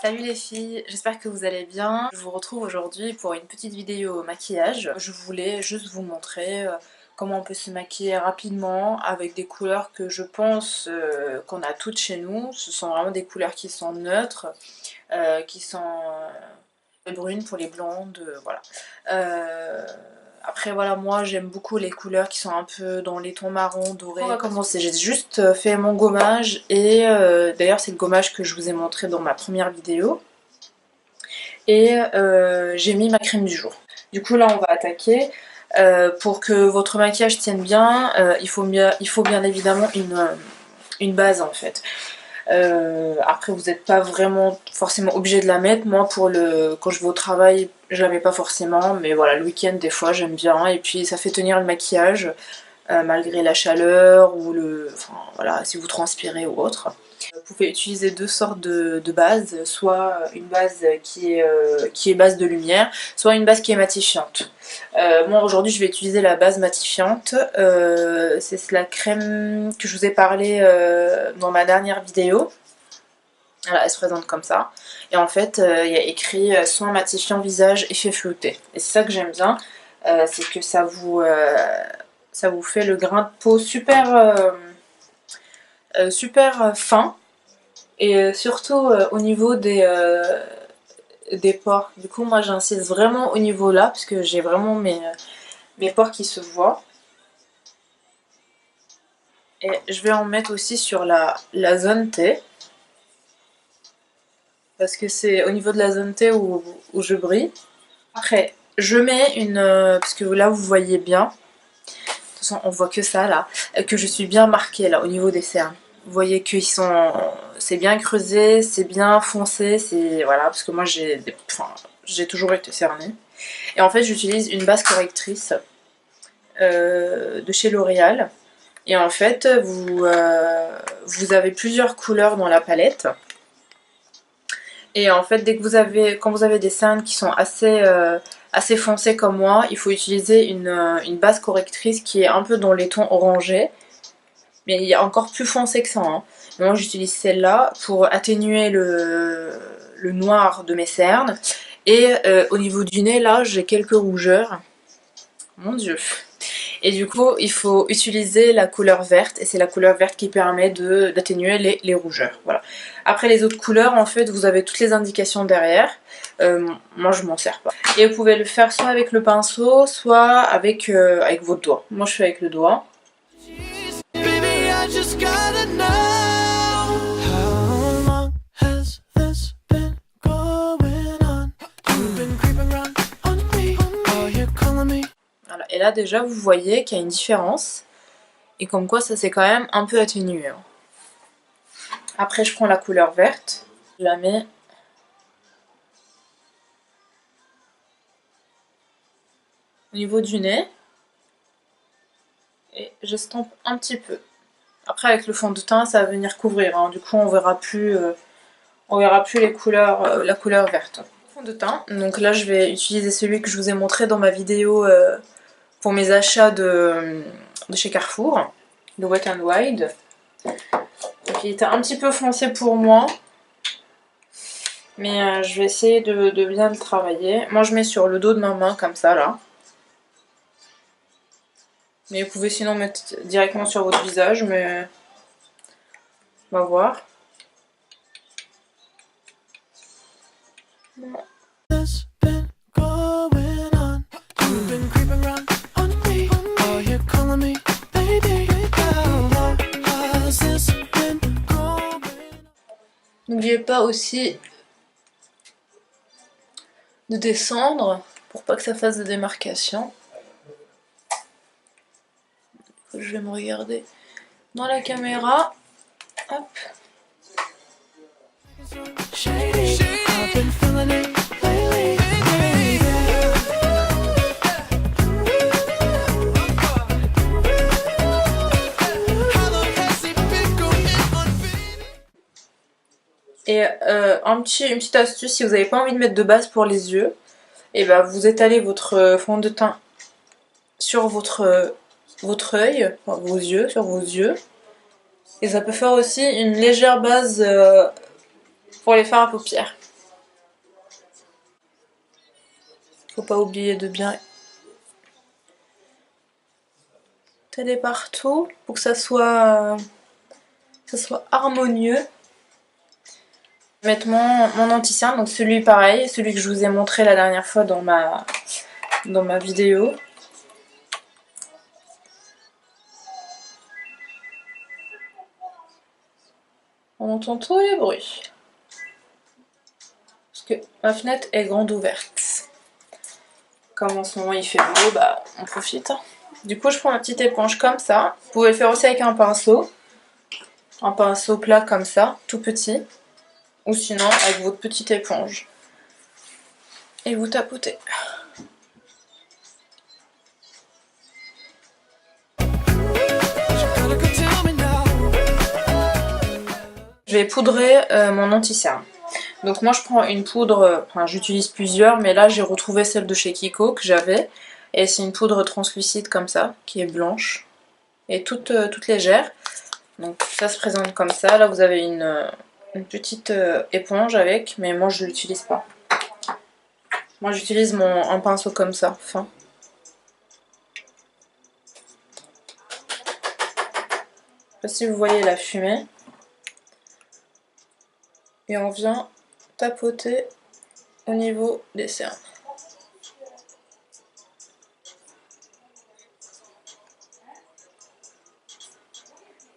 Salut les filles, j'espère que vous allez bien. Je vous retrouve aujourd'hui pour une petite vidéo maquillage. Je voulais juste vous montrer comment on peut se maquiller rapidement avec des couleurs que je pense qu'on a toutes chez nous. Ce sont vraiment des couleurs qui sont neutres, qui sont brunes pour les blondes, voilà. Après voilà, moi j'aime beaucoup les couleurs qui sont un peu dans les tons marron, dorés. On va commencer, j'ai juste fait mon gommage et d'ailleurs c'est le gommage que je vous ai montré dans ma première vidéo. Et j'ai mis ma crème du jour. Du coup là on va attaquer. Pour que votre maquillage tienne bien, il faut bien évidemment une base en fait. Après vous n'êtes pas vraiment forcément obligé de la mettre. Moi quand je vais au travail je la mets pas forcément, mais voilà, le week-end des fois j'aime bien et puis ça fait tenir le maquillage malgré la chaleur ou enfin voilà, si vous transpirez ou autre. Vous pouvez utiliser deux sortes de bases, soit une base qui est base de lumière, soit une base qui est matifiante. Moi aujourd'hui je vais utiliser la base matifiante, c'est la crème que je vous ai parlé dans ma dernière vidéo. Voilà, elle se présente comme ça. Et en fait, il y a écrit soin matifiant visage effet flouté. Et c'est ça que j'aime bien, c'est que ça vous fait le grain de peau super, super fin. Et surtout au niveau des pores. Du coup, moi j'insiste vraiment au niveau là, parce que j'ai vraiment mes pores qui se voient. Et je vais en mettre aussi sur la zone T. Parce que c'est au niveau de la zone T où je brille. Après, je mets une... parce que là, vous voyez bien. De toute façon, on voit que ça, là. Que je suis bien marquée, là, au niveau des cernes. Vous voyez qu'ils sont... C'est bien creusé, c'est bien foncé, c'est... Voilà, parce que moi, j'ai toujours été cernée. Et en fait, j'utilise une base correctrice de chez L'Oréal. Et en fait, vous avez plusieurs couleurs dans la palette. Et en fait, quand vous avez des cernes qui sont assez foncées comme moi, il faut utiliser une base correctrice qui est un peu dans les tons orangés. Mais il y a encore plus foncé que ça. Hein. Moi, j'utilise celle-là pour atténuer le noir de mes cernes. Et au niveau du nez, là, j'ai quelques rougeurs. Mon Dieu. Et du coup, il faut utiliser la couleur verte, et c'est la couleur verte qui permet d'atténuer les rougeurs. Voilà. Après les autres couleurs, en fait, vous avez toutes les indications derrière. Moi, je m'en sers pas. Et vous pouvez le faire soit avec le pinceau, soit avec votre doigt. Moi, je fais avec le doigt. Voilà. Et là déjà vous voyez qu'il y a une différence et comme quoi ça s'est quand même un peu atténué. Hein. Après je prends la couleur verte, je la mets au niveau du nez et j'estompe un petit peu. Après avec le fond de teint ça va venir couvrir, hein. Du coup on verra plus les couleurs, la couleur verte. Fond de teint, donc là je vais utiliser celui que je vous ai montré dans ma vidéo pour mes achats de chez Carrefour, le Wet n Wild. Donc il était un petit peu foncé pour moi, mais je vais essayer de bien le travailler. Moi je mets sur le dos de ma main comme ça là. Mais vous pouvez sinon mettre directement sur votre visage, mais on va voir. Voilà. N'oubliez pas aussi de descendre pour pas que ça fasse de démarcation. Je vais me regarder dans la caméra. Hop. Et une petite astuce, si vous n'avez pas envie de mettre de base pour les yeux, et ben vous étalez votre fond de teint sur votre œil, enfin vos yeux, sur vos yeux. Et ça peut faire aussi une légère base pour les fards à paupières. Faut pas oublier de bien étaler partout pour que ça soit harmonieux. Je vais mettre mon anti-cerne, donc celui pareil, celui que je vous ai montré la dernière fois dans ma vidéo. On entend tous les bruits. Parce que ma fenêtre est grande ouverte. Comme en ce moment il fait beau, bah on profite. Du coup je prends ma petite éponge comme ça. Vous pouvez le faire aussi avec un pinceau. Un pinceau plat comme ça, tout petit. Ou sinon avec votre petite éponge. Et vous tapotez. Je vais poudrer mon anti-cerne. Donc moi je prends une poudre, enfin j'utilise plusieurs, mais là j'ai retrouvé celle de chez Kiko que j'avais. Et c'est une poudre translucide comme ça, qui est blanche. Et toute légère. Donc ça se présente comme ça. Là vous avez une petite éponge avec, mais moi je l'utilise pas. Moi j'utilise un pinceau comme ça, fin. Je sais pas si vous voyez la fumée. Et on vient tapoter au niveau des cernes.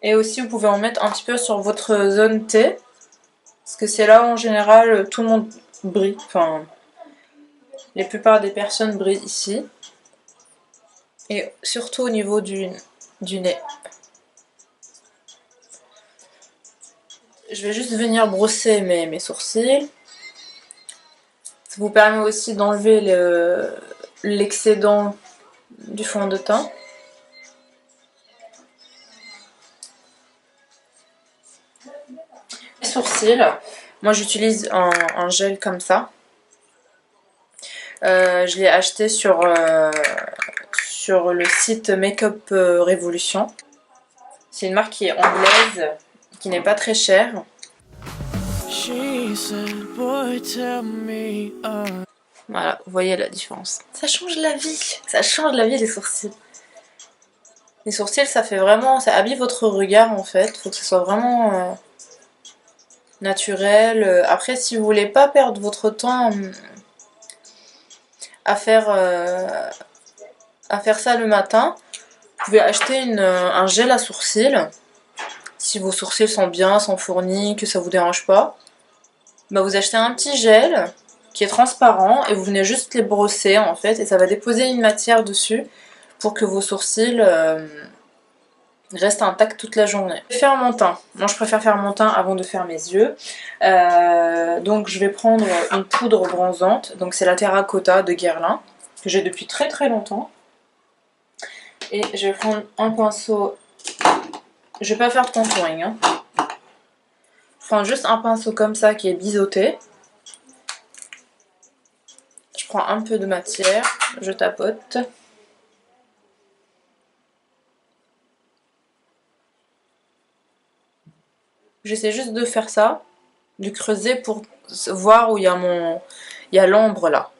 Et aussi vous pouvez en mettre un petit peu sur votre zone T. Parce que c'est là où en général tout le monde brille. Enfin, la plupart des personnes brillent ici. Et surtout au niveau du nez. Je vais juste venir brosser mes sourcils. Ça vous permet aussi d'enlever l'excédent du fond de teint. Les sourcils, moi j'utilise un gel comme ça. Je l'ai acheté sur le site Makeup Revolution. C'est une marque qui est anglaise, qui n'est pas très chère. Voilà, vous voyez la différence. Ça change la vie. Ça change la vie les sourcils. Les sourcils, ça fait vraiment... ça habille votre regard en fait. Faut que ce soit vraiment naturel. Après, si vous voulez pas perdre votre temps à faire ça le matin, vous pouvez acheter un gel à sourcils. Si vos sourcils sont bien, sont fournis, que ça vous dérange pas, bah vous achetez un petit gel qui est transparent et vous venez juste les brosser en fait et ça va déposer une matière dessus pour que vos sourcils restent intacts toute la journée. Je vais faire mon teint. Moi je préfère faire mon teint avant de faire mes yeux. Donc je vais prendre une poudre bronzante. Donc c'est la Terracotta de Guerlain que j'ai depuis très très longtemps. Et je vais prendre un pinceau. Je vais pas faire de contouring. Hein. Je prends juste un pinceau comme ça qui est biseauté. Je prends un peu de matière, je tapote. J'essaie juste de faire ça, de creuser pour voir où il y a l'ombre là.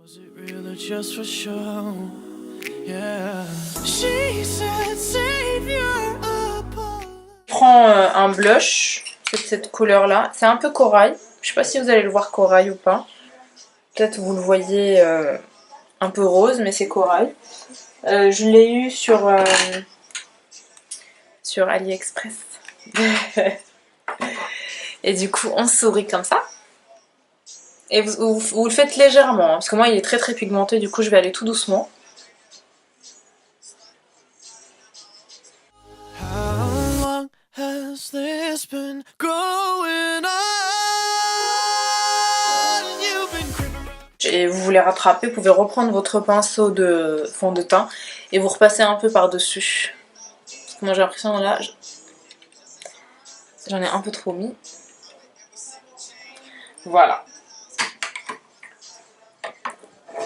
Je prends un blush, c'est cette couleur là, c'est un peu corail. Je sais pas si vous allez le voir corail ou pas. Peut-être vous le voyez un peu rose, mais c'est corail. Je l'ai eu sur AliExpress. Et du coup, on sourit comme ça. Et vous le faites légèrement, hein, parce que moi il est très très pigmenté, du coup je vais aller tout doucement. Et vous voulez rattraper, vous pouvez reprendre votre pinceau de fond de teint et vous repassez un peu par-dessus. Parce que moi j'ai l'impression là, j'en ai un peu trop mis. Voilà.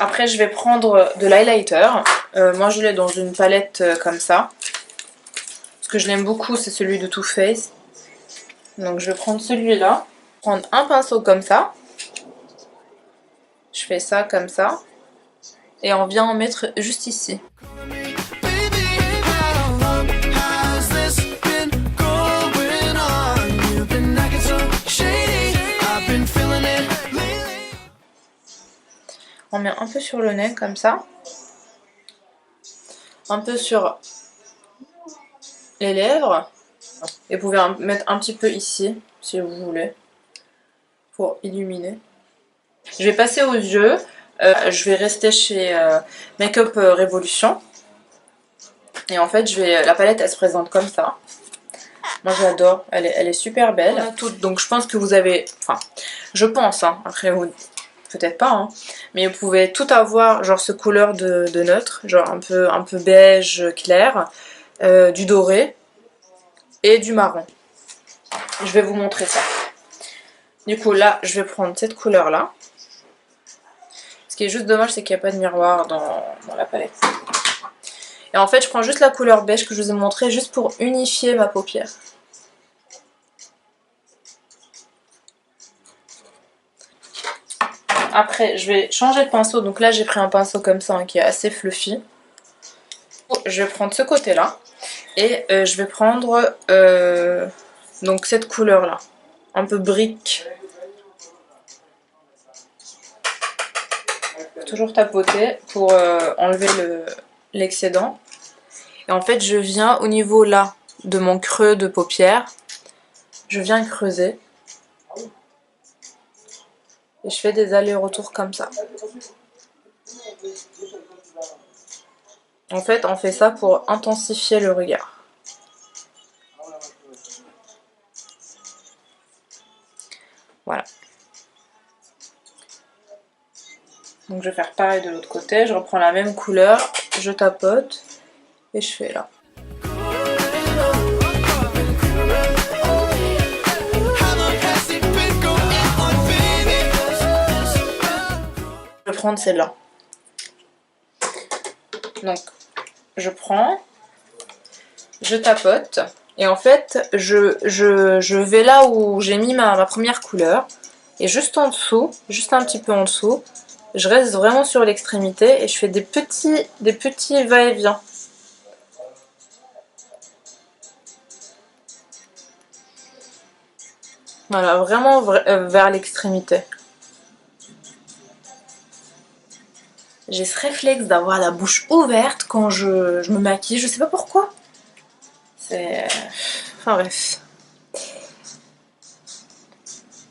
Après je vais prendre de l'highlighter. Moi je l'ai dans une palette comme ça. Ce que je l'aime beaucoup c'est celui de Too Faced. Donc je vais prendre celui-là. Prendre un pinceau comme ça. Je fais ça comme ça. Et on vient en mettre juste ici. On met un peu sur le nez comme ça. Un peu sur les lèvres. Et vous pouvez en mettre un petit peu ici, si vous voulez, pour illuminer. Je vais passer aux yeux. Je vais rester chez Makeup Revolution. Et en fait, la palette, elle se présente comme ça. Moi, j'adore. Elle est super belle. On a toutes. Donc, je pense que vous avez... Enfin, je pense, hein. Après, peut-être pas, hein. Mais vous pouvez tout avoir, genre ce couleur de neutre, genre un peu beige clair, du doré et du marron. Je vais vous montrer ça. Du coup, là, je vais prendre cette couleur-là. Ce qui est juste dommage, c'est qu'il n'y a pas de miroir dans la palette. Et en fait, je prends juste la couleur beige que je vous ai montré, juste pour unifier ma paupière. Après, je vais changer de pinceau. Donc là, j'ai pris un pinceau comme ça, hein, qui est assez fluffy. Je vais prendre ce côté-là. Et je vais prendre donc cette couleur-là. Un peu brique. Toujours tapoter pour enlever l'excédent. Et en fait, je viens au niveau là de mon creux de paupière. Je viens creuser. Et je fais des allers-retours comme ça. En fait, on fait ça pour intensifier le regard. Voilà. Donc je vais faire pareil de l'autre côté. Je reprends la même couleur, je tapote et je fais là. Je vais prendre celle-là. Donc, je prends, je tapote, et en fait, je vais là où j'ai mis ma première couleur, et juste en dessous, juste un petit peu en dessous, je reste vraiment sur l'extrémité, et je fais des petits va-et-vient. Voilà, vraiment vers l'extrémité. J'ai ce réflexe d'avoir la bouche ouverte quand je me maquille, je sais pas pourquoi. C'est... Enfin bref.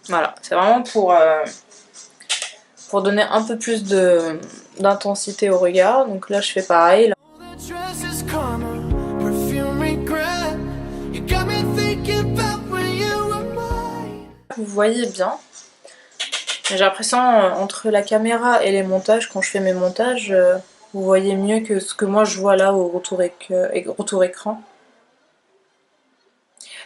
Voilà, c'est vraiment pour donner un peu plus d'intensité au regard. Donc là je fais pareil. Là. Vous voyez bien. J'ai l'impression, entre la caméra et les montages, quand je fais mes montages, vous voyez mieux que ce que moi je vois là au retour écran.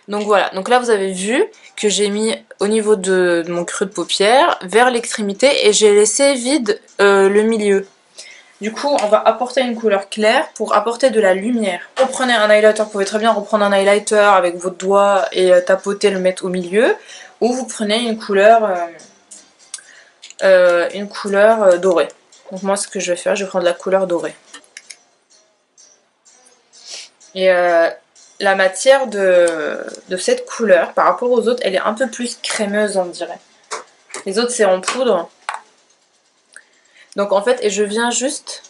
Donc voilà, donc là vous avez vu que j'ai mis au niveau de mon creux de paupière vers l'extrémité et j'ai laissé vide le milieu. Du coup, on va apporter une couleur claire pour apporter de la lumière. Reprenez un highlighter, vous pouvez très bien reprendre un highlighter avec votre doigt et tapoter, le mettre au milieu. Ou vous prenez une couleur dorée. Donc moi ce que je vais faire, je vais prendre la couleur dorée. Et la matière de cette couleur par rapport aux autres, elle est un peu plus crémeuse on dirait. Les autres c'est en poudre. Donc en fait, et je viens juste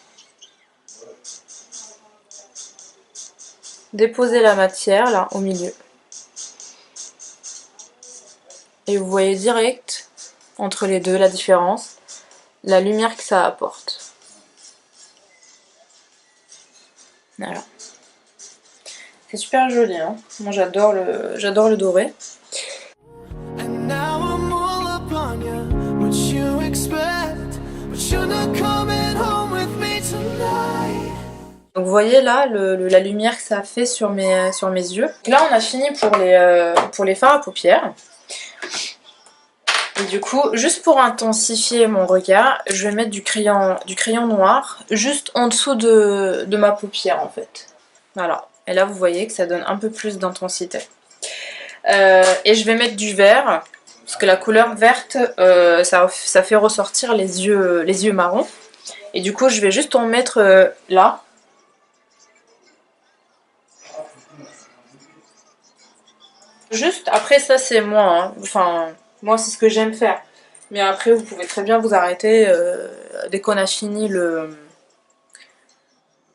déposer la matière là au milieu. Et vous voyez direct entre les deux la différence, la lumière que ça apporte. Voilà. C'est super joli, hein. Moi j'adore le doré. Donc vous voyez là la lumière que ça fait sur mes yeux. Donc là on a fini pour les fards à paupières. Et du coup, juste pour intensifier mon regard, je vais mettre du crayon noir juste en dessous de ma paupière en fait. Voilà. Et là vous voyez que ça donne un peu plus d'intensité. Et je vais mettre du vert Parce que la couleur verte, ça fait ressortir les yeux marrons. Et du coup, je vais juste en mettre là. Juste, après ça c'est moi, hein. Enfin, moi c'est ce que j'aime faire. Mais après vous pouvez très bien vous arrêter dès qu'on a fini le...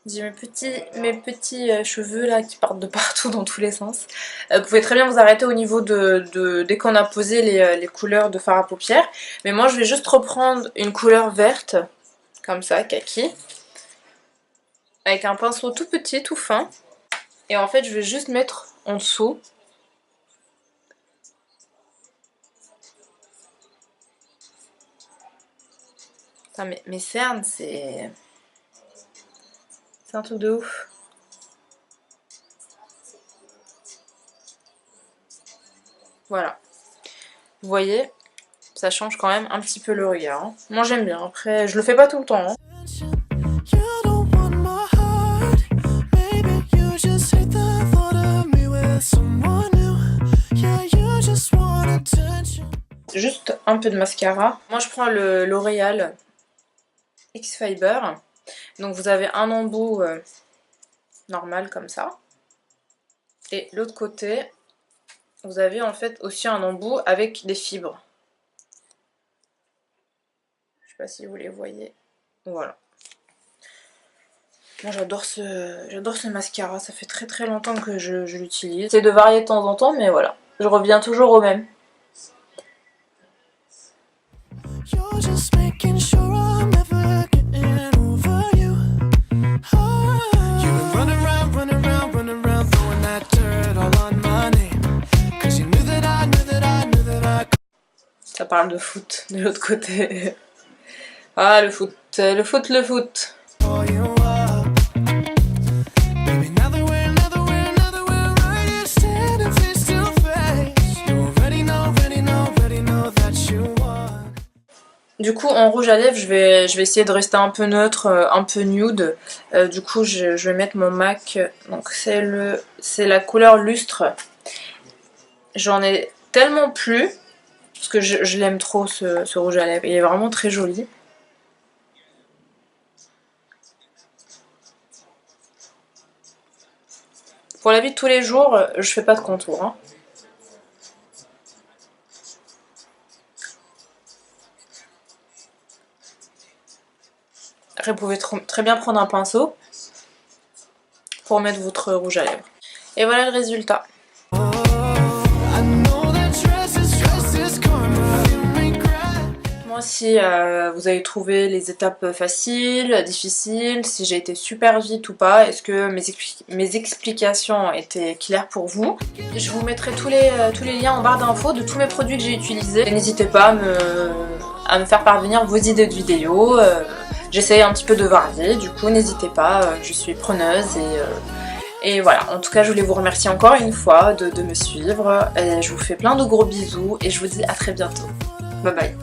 J'ai mes petits cheveux là qui partent de partout dans tous les sens. Vous pouvez très bien vous arrêter au niveau dès qu'on a posé les couleurs de fard à paupières. Mais moi je vais juste reprendre une couleur verte, comme ça, kaki. Avec un pinceau tout petit, tout fin. Et en fait je vais juste mettre en dessous. Putain, mes cernes, c'est un truc de ouf. Voilà. Vous voyez, ça change quand même un petit peu le regard. Hein. Moi j'aime bien. Après, je le fais pas tout le temps. Hein. Juste un peu de mascara. Moi je prends le L'Oréal X-Fiber. Donc vous avez un embout normal comme ça. Et l'autre côté, vous avez en fait aussi un embout avec des fibres. Je sais pas si vous les voyez. Voilà. Moi j'adore ce mascara, ça fait très longtemps que je l'utilise. J'essaie de varier de temps en temps, mais voilà. Je reviens toujours au même. Ça parle de foot de l'autre côté. Ah le foot, le foot, le foot. Du coup en rouge à lèvres je vais essayer de rester un peu neutre, un peu nude. Du coup je vais mettre mon MAC, donc c'est la couleur lustre. J'en ai tellement plus, parce que je l'aime trop ce rouge à lèvres, il est vraiment très joli. Pour la vie de tous les jours, je fais pas de contour. Hein. Après, vous pouvez très bien prendre un pinceau pour mettre votre rouge à lèvres. Et voilà le résultat. Moi, si vous avez trouvé les étapes faciles, difficiles, si j'ai été super vite ou pas, est-ce que mes explications étaient claires pour vous? Je vous mettrai tous les liens en barre d'infos de tous mes produits que j'ai utilisés. N'hésitez pas à me faire parvenir vos idées de vidéos. J'essaye un petit peu de varier, du coup n'hésitez pas, je suis preneuse et voilà. En tout cas je voulais vous remercier encore une fois de me suivre, et je vous fais plein de gros bisous et je vous dis à très bientôt. Bye bye.